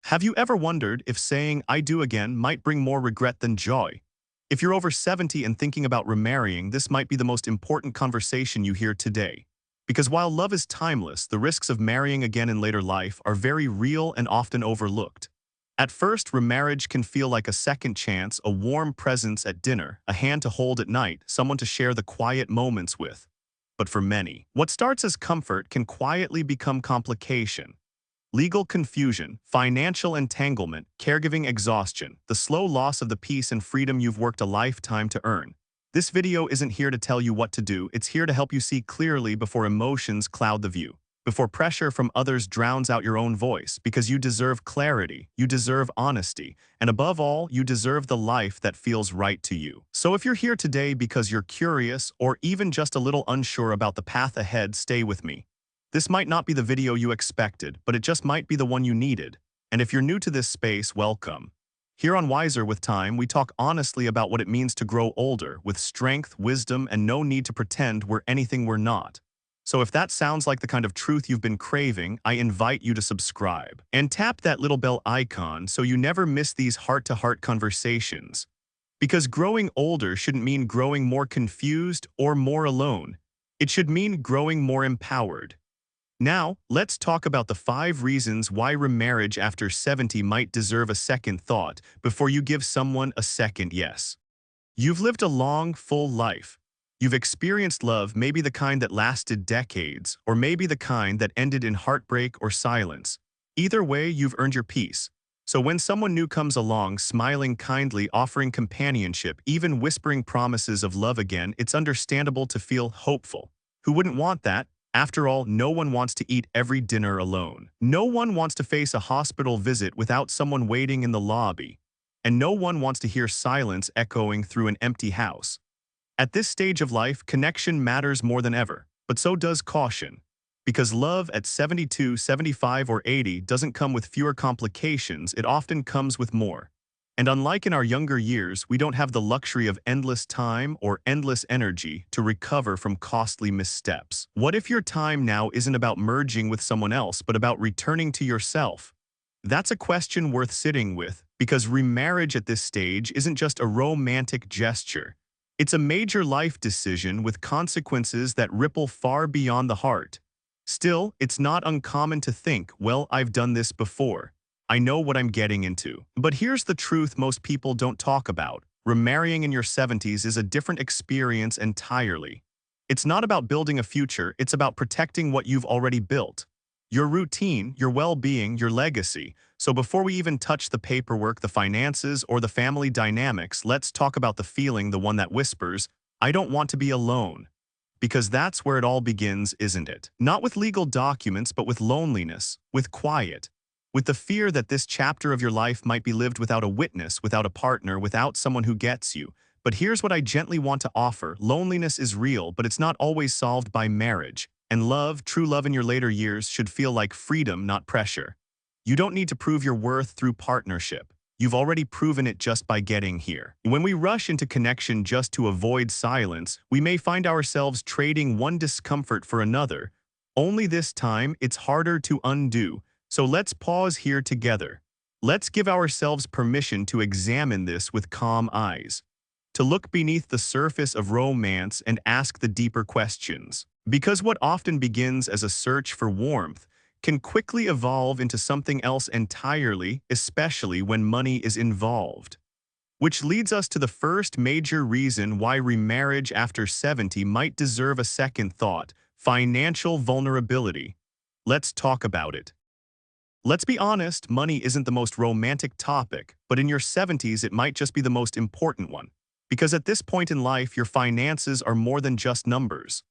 Have you ever wondered if saying "I do" again might bring more regret than joy? If you're over 70 and thinking about remarrying, this might be the most important conversation you hear today. Because while love is timeless, the risks of marrying again in later life are very real and often overlooked. At first, remarriage can feel like a second chance, a warm presence at dinner, a hand to hold at night, someone to share the quiet moments with. But for many, what starts as comfort can quietly become complication. Legal confusion, financial entanglement, caregiving exhaustion, the slow loss of the peace and freedom you've worked a lifetime to earn. This video isn't here to tell you what to do, it's here to help you see clearly before emotions cloud the view, before pressure from others drowns out your own voice, because you deserve clarity, you deserve honesty, and above all, you deserve the life that feels right to you. So if you're here today because you're curious or even just a little unsure about the path ahead, stay with me. This might not be the video you expected, but it just might be the one you needed. And if you're new to this space, welcome. Here on Wiser with Time, we talk honestly about what it means to grow older, with strength, wisdom, and no need to pretend we're anything we're not. So if that sounds like the kind of truth you've been craving, I invite you to subscribe. And tap that little bell icon so you never miss these heart-to-heart conversations. Because growing older shouldn't mean growing more confused or more alone. It should mean growing more empowered. Now, let's talk about the 5 reasons why remarriage after 70 might deserve a second thought before you give someone a second yes. You've lived a long, full life. You've experienced love, maybe the kind that lasted decades, or maybe the kind that ended in heartbreak or silence. Either way, you've earned your peace. So when someone new comes along, smiling kindly, offering companionship, even whispering promises of love again, it's understandable to feel hopeful. Who wouldn't want that? After all, no one wants to eat every dinner alone. No one wants to face a hospital visit without someone waiting in the lobby. And no one wants to hear silence echoing through an empty house. At this stage of life, connection matters more than ever, but so does caution. Because love at 72, 75, or 80 doesn't come with fewer complications, it often comes with more. And unlike in our younger years, we don't have the luxury of endless time or endless energy to recover from costly missteps. What if your time now isn't about merging with someone else, but about returning to yourself? That's a question worth sitting with, because remarriage at this stage isn't just a romantic gesture. It's a major life decision with consequences that ripple far beyond the heart. Still, it's not uncommon to think, well, I've done this before. I know what I'm getting into. But here's the truth most people don't talk about. Remarrying in your 70s is a different experience entirely. It's not about building a future, it's about protecting what you've already built. Your routine, your well-being, your legacy. So before we even touch the paperwork, the finances, or the family dynamics, let's talk about the feeling, the one that whispers, I don't want to be alone. Because that's where it all begins, isn't it? Not with legal documents, but with loneliness, with quiet. With the fear that this chapter of your life might be lived without a witness, without a partner, without someone who gets you. But here's what I gently want to offer. Loneliness is real, but it's not always solved by marriage. And love, true love in your later years, should feel like freedom, not pressure. You don't need to prove your worth through partnership. You've already proven it just by getting here. When we rush into connection just to avoid silence, we may find ourselves trading one discomfort for another. Only this time, it's harder to undo. So let's pause here together. Let's give ourselves permission to examine this with calm eyes, to look beneath the surface of romance and ask the deeper questions. Because what often begins as a search for warmth can quickly evolve into something else entirely, especially when money is involved. Which leads us to the first major reason why remarriage after 70 might deserve a second thought: financial vulnerability. Let's talk about it. Let's be honest, money isn't the most romantic topic, but in your 70s it might just be the most important one. Because at this point in life, your finances are more than just numbers.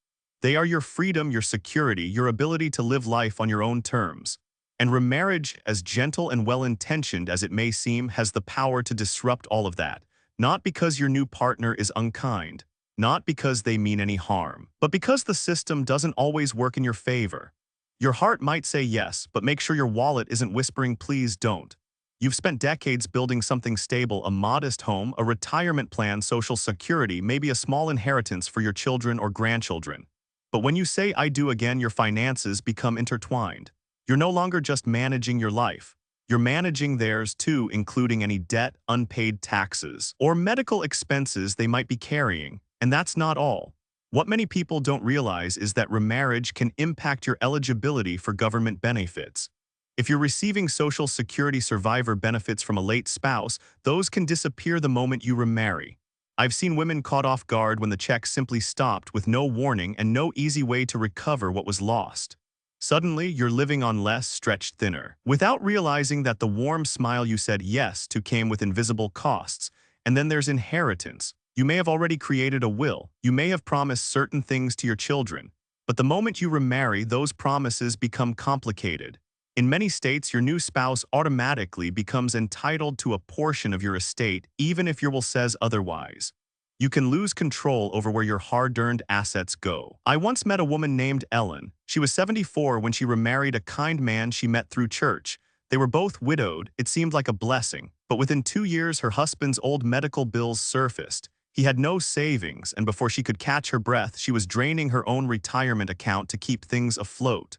They are your freedom, your security, your ability to live life on your own terms. And remarriage, as gentle and well-intentioned as it may seem, has the power to disrupt all of that. Not because your new partner is unkind, not because they mean any harm, but because the system doesn't always work in your favor. Your heart might say yes, but make sure your wallet isn't whispering, please don't. You've spent decades building something stable, a modest home, a retirement plan, social security, maybe a small inheritance for your children or grandchildren. But when you say I do again, your finances become intertwined. You're no longer just managing your life. You're managing theirs too, including any debt, unpaid taxes, or medical expenses they might be carrying. And that's not all. What many people don't realize is that remarriage can impact your eligibility for government benefits. If you're receiving Social Security survivor benefits from a late spouse, those can disappear the moment you remarry. I've seen women caught off guard when the check simply stopped with no warning and no easy way to recover what was lost. Suddenly, you're living on less, stretched thinner, without realizing that the warm smile you said yes to came with invisible costs. And then there's inheritance. You may have already created a will. You may have promised certain things to your children. But the moment you remarry, those promises become complicated. In many states, your new spouse automatically becomes entitled to a portion of your estate, even if your will says otherwise. You can lose control over where your hard-earned assets go. I once met a woman named Ellen. She was 74 when she remarried a kind man she met through church. They were both widowed. It seemed like a blessing. But within 2 years, her husband's old medical bills surfaced. He had no savings, and before she could catch her breath, she was draining her own retirement account to keep things afloat.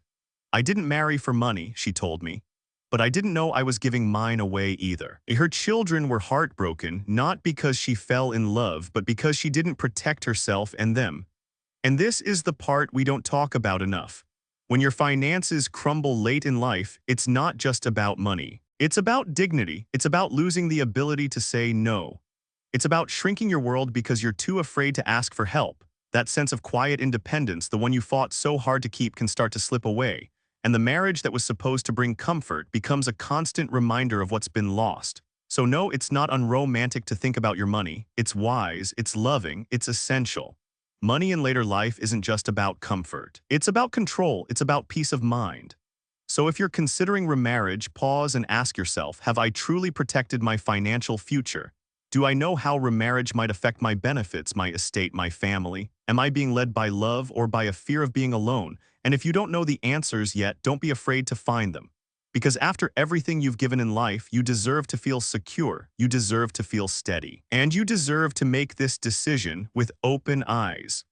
I didn't marry for money, she told me. But I didn't know I was giving mine away either. Her children were heartbroken, not because she fell in love, but because she didn't protect herself and them. And this is the part we don't talk about enough. When your finances crumble late in life, it's not just about money. It's about dignity. It's about losing the ability to say no. It's about shrinking your world because you're too afraid to ask for help. That sense of quiet independence, the one you fought so hard to keep, can start to slip away. And the marriage that was supposed to bring comfort becomes a constant reminder of what's been lost. So no, it's not unromantic to think about your money. It's wise, it's loving, it's essential. Money in later life isn't just about comfort. It's about control, it's about peace of mind. So if you're considering remarriage, pause and ask yourself, have I truly protected my financial future? Do I know how remarriage might affect my benefits, my estate, my family? Am I being led by love or by a fear of being alone? And if you don't know the answers yet, don't be afraid to find them. Because after everything you've given in life, you deserve to feel secure, you deserve to feel steady, and you deserve to make this decision with open eyes.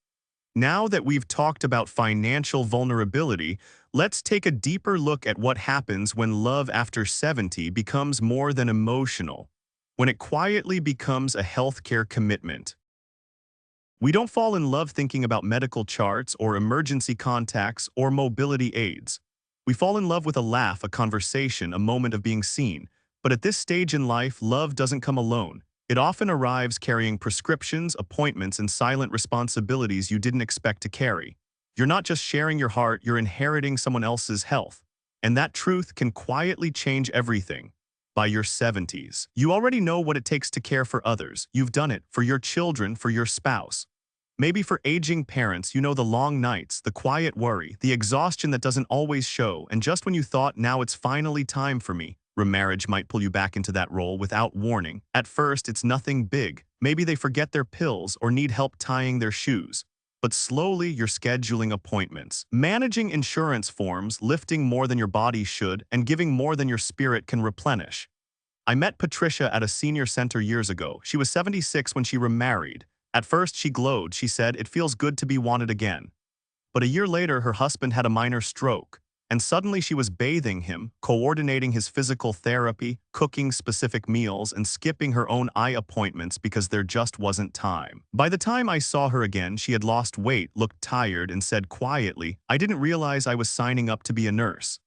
Now that we've talked about financial vulnerability, let's take a deeper look at what happens when love after 70 becomes more than emotional, when it quietly becomes a healthcare commitment. We don't fall in love thinking about medical charts or emergency contacts or mobility aids. We fall in love with a laugh, a conversation, a moment of being seen. But at this stage in life, love doesn't come alone. It often arrives carrying prescriptions, appointments, and silent responsibilities you didn't expect to carry. You're not just sharing your heart, you're inheriting someone else's health. And that truth can quietly change everything. By your 70s, you already know what it takes to care for others. You've done it for your children, for your spouse. Maybe for aging parents, you know the long nights, the quiet worry, the exhaustion that doesn't always show, and just when you thought, now it's finally time for me, remarriage might pull you back into that role without warning. At first, it's nothing big. Maybe they forget their pills or need help tying their shoes. But slowly, you're scheduling appointments, managing insurance forms, lifting more than your body should, and giving more than your spirit can replenish. I met Patricia at a senior center years ago. She was 76 when she remarried. At first, she glowed. She said, "It feels good to be wanted again." But a year later, her husband had a minor stroke. And suddenly she was bathing him, coordinating his physical therapy, cooking specific meals, and skipping her own eye appointments because there just wasn't time. By the time I saw her again, she had lost weight, looked tired, and said quietly, "I didn't realize I was signing up to be a nurse."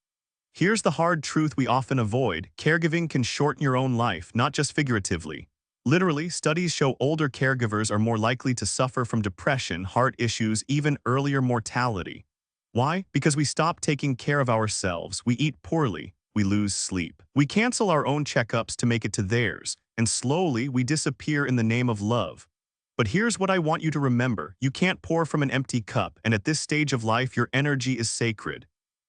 Here's the hard truth we often avoid. Caregiving can shorten your own life, not just figuratively. Literally, studies show older caregivers are more likely to suffer from depression, heart issues, even earlier mortality. Why? Because we stop taking care of ourselves, we eat poorly, we lose sleep. We cancel our own checkups to make it to theirs, and slowly we disappear in the name of love. But here's what I want you to remember. You can't pour from an empty cup, and at this stage of life, your energy is sacred.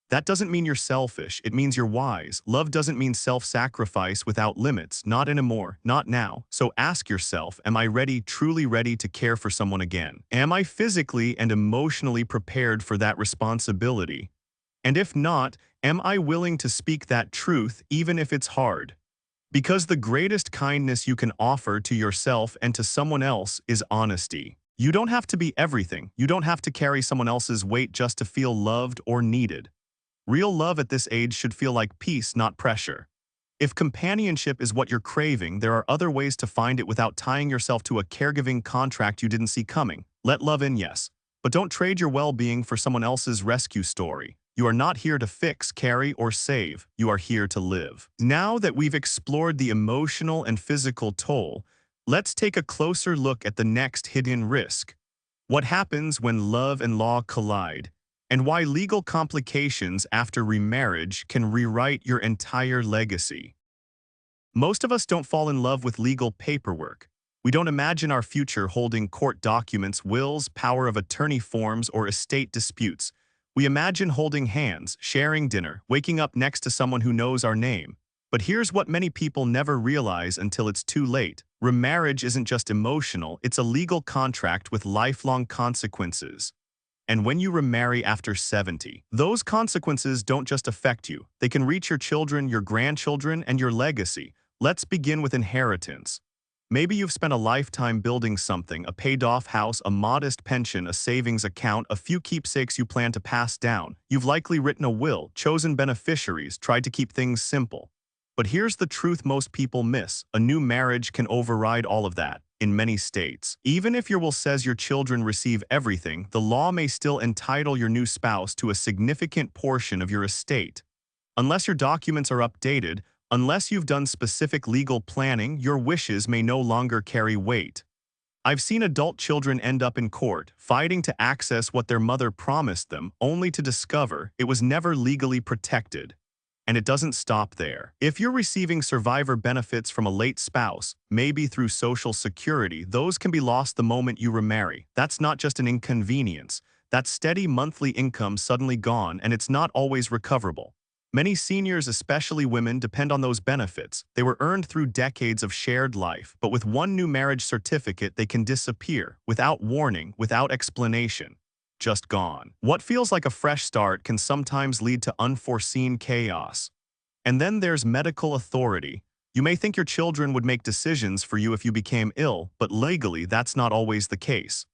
That doesn't mean you're selfish, it means you're wise. Love doesn't mean self-sacrifice without limits, not anymore, not now. So ask yourself, am I ready, truly ready to care for someone again? Am I physically and emotionally prepared for that responsibility? And if not, am I willing to speak that truth even if it's hard? Because the greatest kindness you can offer to yourself and to someone else is honesty. You don't have to be everything. You don't have to carry someone else's weight just to feel loved or needed. Real love at this age should feel like peace, not pressure. If companionship is what you're craving, there are other ways to find it without tying yourself to a caregiving contract you didn't see coming. Let love in, yes. But don't trade your well-being for someone else's rescue story. You are not here to fix, carry, or save. You are here to live. Now that we've explored the emotional and physical toll, let's take a closer look at the next hidden risk. What happens when love and law collide, and why legal complications after remarriage can rewrite your entire legacy. Most of us don't fall in love with legal paperwork. We don't imagine our future holding court documents, wills, power of attorney forms, or estate disputes. We imagine holding hands, sharing dinner, waking up next to someone who knows our name. But here's what many people never realize until it's too late. Remarriage isn't just emotional, it's a legal contract with lifelong consequences. And when you remarry after 70, those consequences don't just affect you. They can reach your children, your grandchildren, and your legacy. Let's begin with inheritance. Maybe you've spent a lifetime building something, a paid-off house, a modest pension, a savings account, a few keepsakes you plan to pass down. You've likely written a will, chosen beneficiaries, tried to keep things simple. But here's the truth most people miss. A new marriage can override all of that. In many states, even if your will says your children receive everything, the law may still entitle your new spouse to a significant portion of your estate. Unless your documents are updated, unless you've done specific legal planning, your wishes may no longer carry weight. I've seen adult children end up in court, fighting to access what their mother promised them, only to discover it was never legally protected. And it doesn't stop there. If you're receiving survivor benefits from a late spouse, maybe through Social Security, those can be lost the moment you remarry. That's not just an inconvenience. That's steady monthly income suddenly gone, and it's not always recoverable. Many seniors, especially women, depend on those benefits. They were earned through decades of shared life, but with one new marriage certificate, they can disappear, without warning, without explanation. Just gone. What feels like a fresh start can sometimes lead to unforeseen chaos. And then there's medical authority. You may think your children would make decisions for you if you became ill, but legally that's not always the case.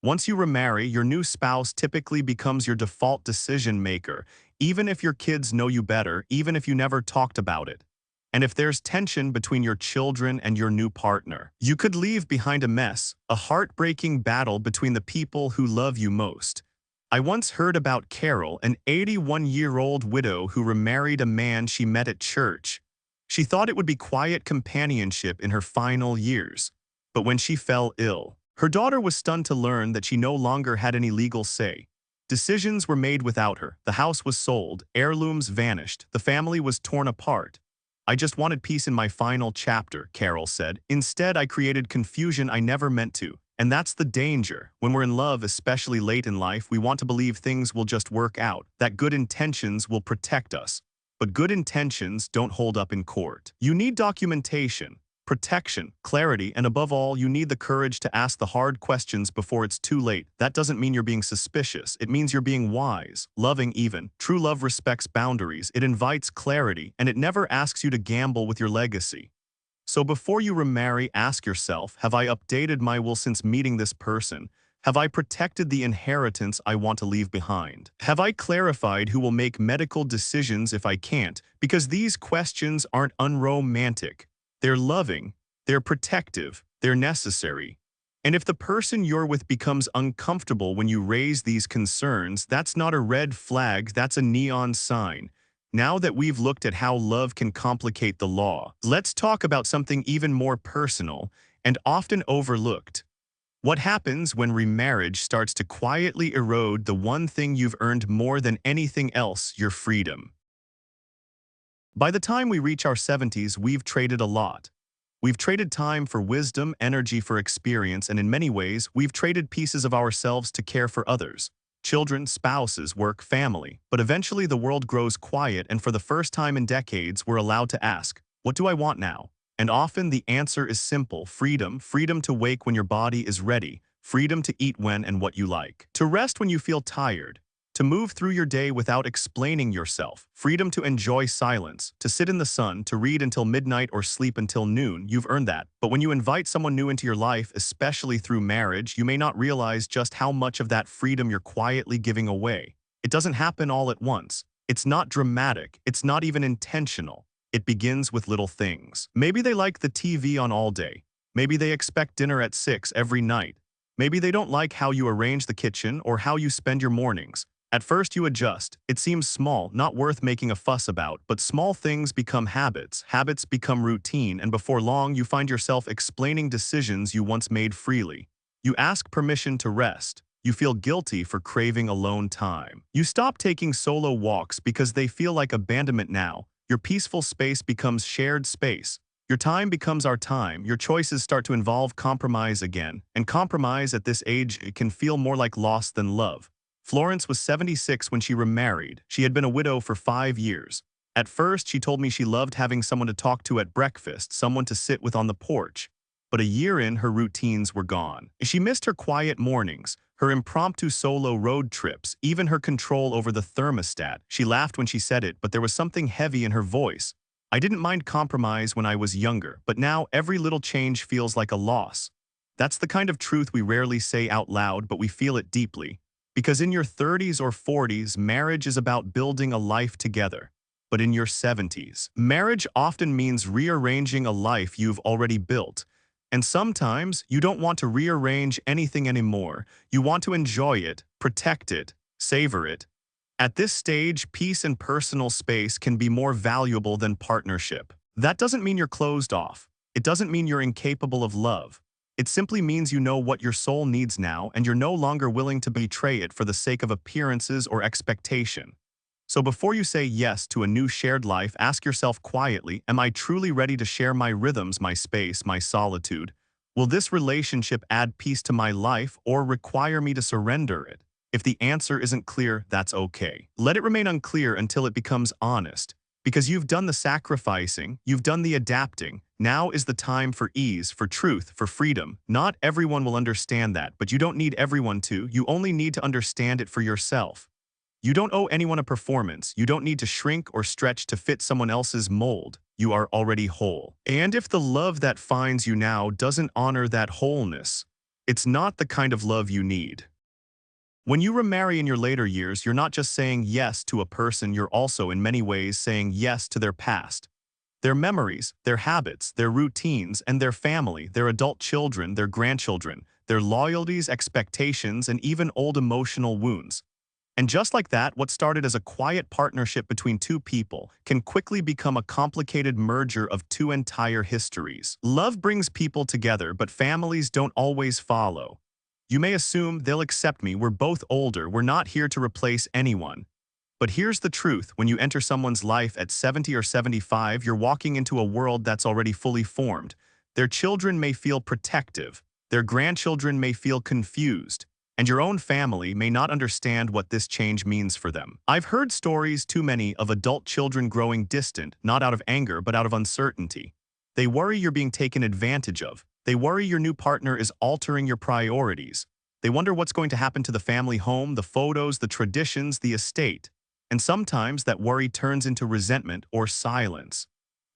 Once you remarry, your new spouse typically becomes your default decision maker, even if your kids know you better, even if you never talked about it. And if there's tension between your children and your new partner, you could leave behind a mess, a heartbreaking battle between the people who love you most. I once heard about Carol, an 81-year-old widow who remarried a man she met at church. She thought it would be quiet companionship in her final years. But when she fell ill, her daughter was stunned to learn that she no longer had any legal say. Decisions were made without her. The house was sold, heirlooms vanished, the family was torn apart. I just wanted peace in my final chapter, Carol said. Instead, I created confusion I never meant to. And that's the danger. When we're in love, especially late in life, we want to believe things will just work out, that good intentions will protect us. But good intentions don't hold up in court. You need documentation, protection, clarity, and above all, you need the courage to ask the hard questions before it's too late. That doesn't mean you're being suspicious. It means you're being wise, loving even. True love respects boundaries. It invites clarity, and it never asks you to gamble with your legacy. So before you remarry, ask yourself, have I updated my will since meeting this person? Have I protected the inheritance I want to leave behind? Have I clarified who will make medical decisions if I can't? Because these questions aren't unromantic. They're loving, they're protective, they're necessary. And if the person you're with becomes uncomfortable when you raise these concerns, that's not a red flag, that's a neon sign. Now that we've looked at how love can complicate the law, let's talk about something even more personal and often overlooked. What happens when remarriage starts to quietly erode the one thing you've earned more than anything else, your freedom? By the time we reach our 70s, we've traded a lot. We've traded time for wisdom, energy for experience, and in many ways, we've traded pieces of ourselves to care for others. Children, spouses, work, family. But eventually the world grows quiet, and for the first time in decades, we're allowed to ask, what do I want now? And often the answer is simple: freedom. Freedom to wake when your body is ready. Freedom to eat when and what you like. To rest when you feel tired. To move through your day without explaining yourself. Freedom to enjoy silence. To sit in the sun, to read until midnight or sleep until noon. You've earned that. But when you invite someone new into your life, especially through marriage, you may not realize just how much of that freedom you're quietly giving away. It doesn't happen all at once. It's not dramatic. It's not even intentional. It begins with little things. Maybe they like the TV on all day. Maybe they expect dinner at 6 every night. Maybe they don't like how you arrange the kitchen or how you spend your mornings. At first you adjust. It seems small, not worth making a fuss about, but small things become habits, habits become routine, and before long you find yourself explaining decisions you once made freely. You ask permission to rest. You feel guilty for craving alone time. You stop taking solo walks because they feel like abandonment now. Your peaceful space becomes shared space. Your time becomes our time. Your choices start to involve compromise again. And compromise at this age, it can feel more like loss than love. Florence was 76 when she remarried. She had been a widow for 5 years. At first, she told me she loved having someone to talk to at breakfast, someone to sit with on the porch. But a year in, her routines were gone. She missed her quiet mornings, her impromptu solo road trips, even her control over the thermostat. She laughed when she said it, but there was something heavy in her voice. I didn't mind compromise when I was younger, but now every little change feels like a loss. That's the kind of truth we rarely say out loud, but we feel it deeply. Because in your 30s or 40s, marriage is about building a life together. But in your 70s, marriage often means rearranging a life you've already built. And sometimes you don't want to rearrange anything anymore. You want to enjoy it, protect it, savor it. At this stage, peace and personal space can be more valuable than partnership. That doesn't mean you're closed off. It doesn't mean you're incapable of love. It simply means you know what your soul needs now and you're no longer willing to betray it for the sake of appearances or expectation. So before you say yes to a new shared life, ask yourself quietly, am I truly ready to share my rhythms, my space, my solitude? Will this relationship add peace to my life or require me to surrender it? If the answer isn't clear, that's okay. Let it remain unclear until it becomes honest. Because you've done the sacrificing, you've done the adapting. Now is the time for ease, for truth, for freedom. Not everyone will understand that, but you don't need everyone to. You only need to understand it for yourself. You don't owe anyone a performance. You don't need to shrink or stretch to fit someone else's mold. You are already whole. And if the love that finds you now doesn't honor that wholeness, it's not the kind of love you need. When you remarry in your later years, you're not just saying yes to a person, you're also in many ways saying yes to their past. Their memories, their habits, their routines, and their family, their adult children, their grandchildren, their loyalties, expectations, and even old emotional wounds. And just like that, what started as a quiet partnership between two people can quickly become a complicated merger of two entire histories. Love brings people together, but families don't always follow. You may assume they'll accept me, we're both older, we're not here to replace anyone. But here's the truth, when you enter someone's life at 70 or 75, you're walking into a world that's already fully formed. Their children may feel protective, their grandchildren may feel confused, and your own family may not understand what this change means for them. I've heard stories, too many, of adult children growing distant, not out of anger, but out of uncertainty. They worry you're being taken advantage of. They worry your new partner is altering your priorities. They wonder what's going to happen to the family home, the photos, the traditions, the estate. And sometimes that worry turns into resentment or silence.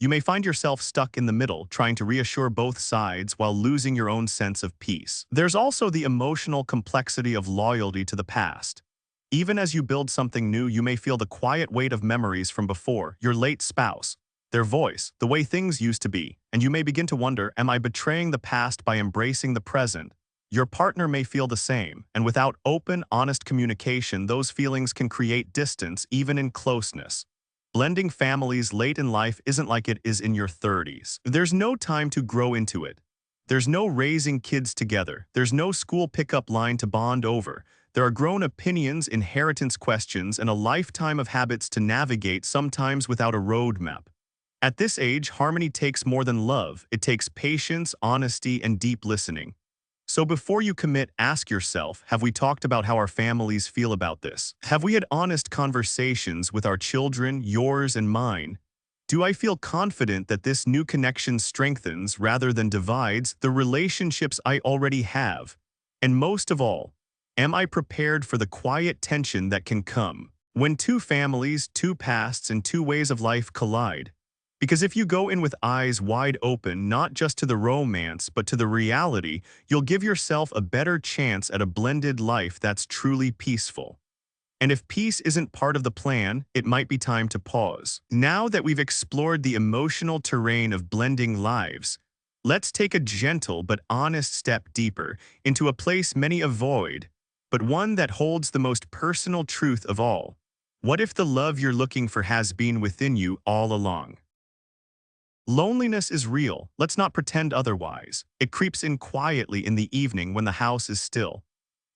You may find yourself stuck in the middle, trying to reassure both sides while losing your own sense of peace. There's also the emotional complexity of loyalty to the past. Even as you build something new, you may feel the quiet weight of memories from before, your late spouse, their voice, the way things used to be, and you may begin to wonder, am I betraying the past by embracing the present? Your partner may feel the same, and without open, honest communication, those feelings can create distance even in closeness. Blending families late in life isn't like it is in your 30s. There's no time to grow into it. There's no raising kids together. There's no school pickup line to bond over. There are grown opinions, inheritance questions, and a lifetime of habits to navigate, sometimes without a roadmap. At this age, harmony takes more than love. It takes patience, honesty, and deep listening. So before you commit, ask yourself, have we talked about how our families feel about this? Have we had honest conversations with our children, yours and mine? Do I feel confident that this new connection strengthens rather than divides the relationships I already have? And most of all, am I prepared for the quiet tension that can come when two families, two pasts, and two ways of life collide? Because if you go in with eyes wide open, not just to the romance, but to the reality, you'll give yourself a better chance at a blended life that's truly peaceful. And if peace isn't part of the plan, it might be time to pause. Now that we've explored the emotional terrain of blending lives, let's take a gentle but honest step deeper into a place many avoid, but one that holds the most personal truth of all. What if the love you're looking for has been within you all along? Loneliness is real, let's not pretend otherwise. It creeps in quietly in the evening when the house is still,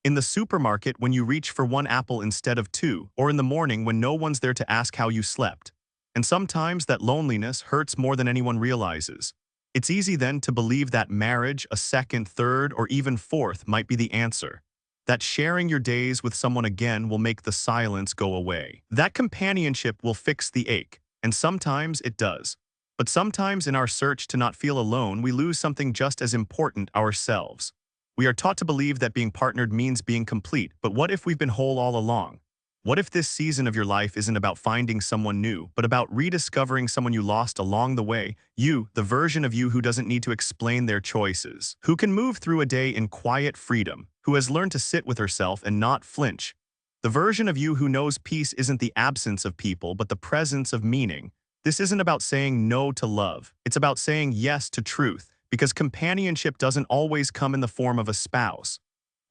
in the supermarket when you reach for one apple instead of two, or in the morning when no one's there to ask how you slept. And sometimes that loneliness hurts more than anyone realizes. It's easy then to believe that marriage, a second, third, or even fourth might be the answer. That sharing your days with someone again will make the silence go away. That companionship will fix the ache, and sometimes it does. But sometimes in our search to not feel alone, we lose something just as important: ourselves. We are taught to believe that being partnered means being complete, but what if we've been whole all along? What if this season of your life isn't about finding someone new, but about rediscovering someone you lost along the way? You, the version of you who doesn't need to explain their choices, who can move through a day in quiet freedom, who has learned to sit with herself and not flinch. The version of you who knows peace isn't the absence of people, but the presence of meaning. This isn't about saying no to love. It's about saying yes to truth, because companionship doesn't always come in the form of a spouse.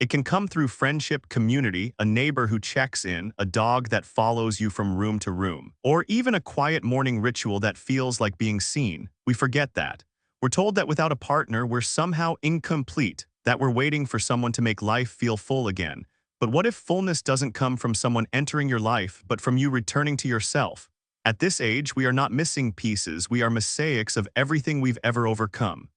It can come through friendship, community, a neighbor who checks in, a dog that follows you from room to room, or even a quiet morning ritual that feels like being seen. We forget that. We're told that without a partner, we're somehow incomplete, that we're waiting for someone to make life feel full again. But what if fullness doesn't come from someone entering your life, but from you returning to yourself? At this age, we are not missing pieces, we are mosaics of everything we've ever overcome.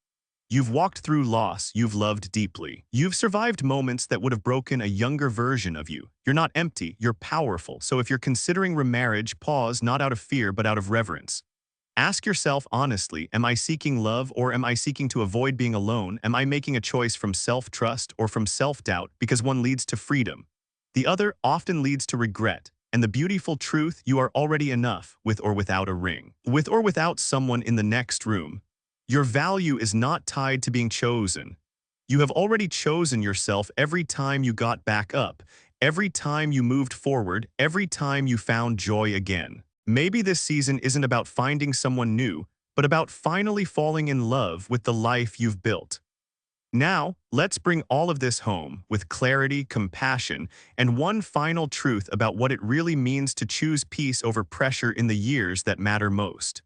You've walked through loss, you've loved deeply. You've survived moments that would have broken a younger version of you. You're not empty, you're powerful. So if you're considering remarriage, pause, not out of fear, but out of reverence. Ask yourself honestly, am I seeking love or am I seeking to avoid being alone? Am I making a choice from self-trust or from self-doubt? Because one leads to freedom. The other often leads to regret. And the beautiful truth, you are already enough, with or without a ring. With or without someone in the next room. Your value is not tied to being chosen. You have already chosen yourself every time you got back up, every time you moved forward, every time you found joy again. Maybe this season isn't about finding someone new, but about finally falling in love with the life you've built. Now, let's bring all of this home with clarity, compassion, and one final truth about what it really means to choose peace over pressure in the years that matter most.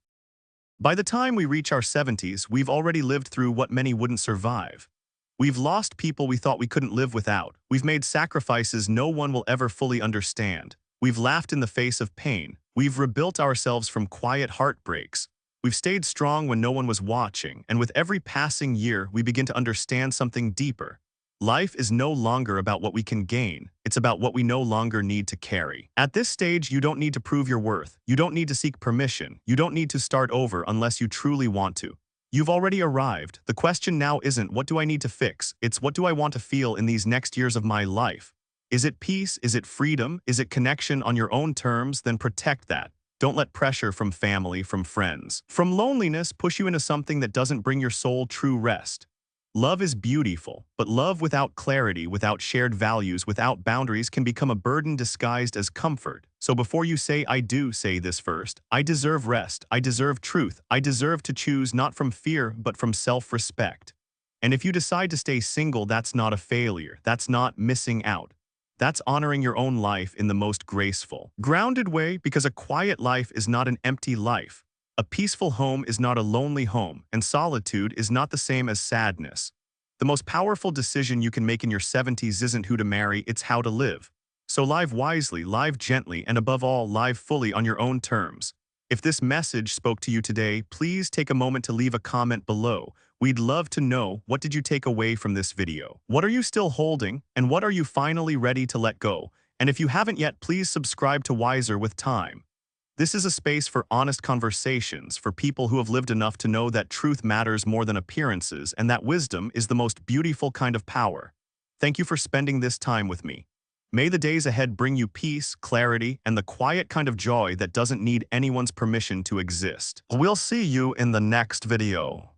By the time we reach our 70s, we've already lived through what many wouldn't survive. We've lost people we thought we couldn't live without. We've made sacrifices no one will ever fully understand. We've laughed in the face of pain. We've rebuilt ourselves from quiet heartbreaks. We've stayed strong when no one was watching, and with every passing year, we begin to understand something deeper. Life is no longer about what we can gain, it's about what we no longer need to carry. At this stage, you don't need to prove your worth, you don't need to seek permission, you don't need to start over unless you truly want to. You've already arrived. The question now isn't what do I need to fix, it's what do I want to feel in these next years of my life. Is it peace? Is it freedom? Is it connection on your own terms? Then protect that. Don't let pressure from family, from friends, from loneliness push you into something that doesn't bring your soul true rest. Love is beautiful, but love without clarity, without shared values, without boundaries can become a burden disguised as comfort. So before you say I do, say this first. I deserve rest. I deserve truth. I deserve to choose not from fear, but from self-respect. And if you decide to stay single, that's not a failure. That's not missing out. That's honoring your own life in the most graceful, grounded way, because a quiet life is not an empty life. A peaceful home is not a lonely home, and solitude is not the same as sadness. The most powerful decision you can make in your 70s isn't who to marry, it's how to live. So live wisely, live gently, and above all, live fully on your own terms. If this message spoke to you today, please take a moment to leave a comment below. We'd love to know, what did you take away from this video? What are you still holding, and what are you finally ready to let go? And if you haven't yet, please subscribe to Wiser with Time. This is a space for honest conversations, for people who have lived enough to know that truth matters more than appearances and that wisdom is the most beautiful kind of power. Thank you for spending this time with me. May the days ahead bring you peace, clarity, and the quiet kind of joy that doesn't need anyone's permission to exist. We'll see you in the next video.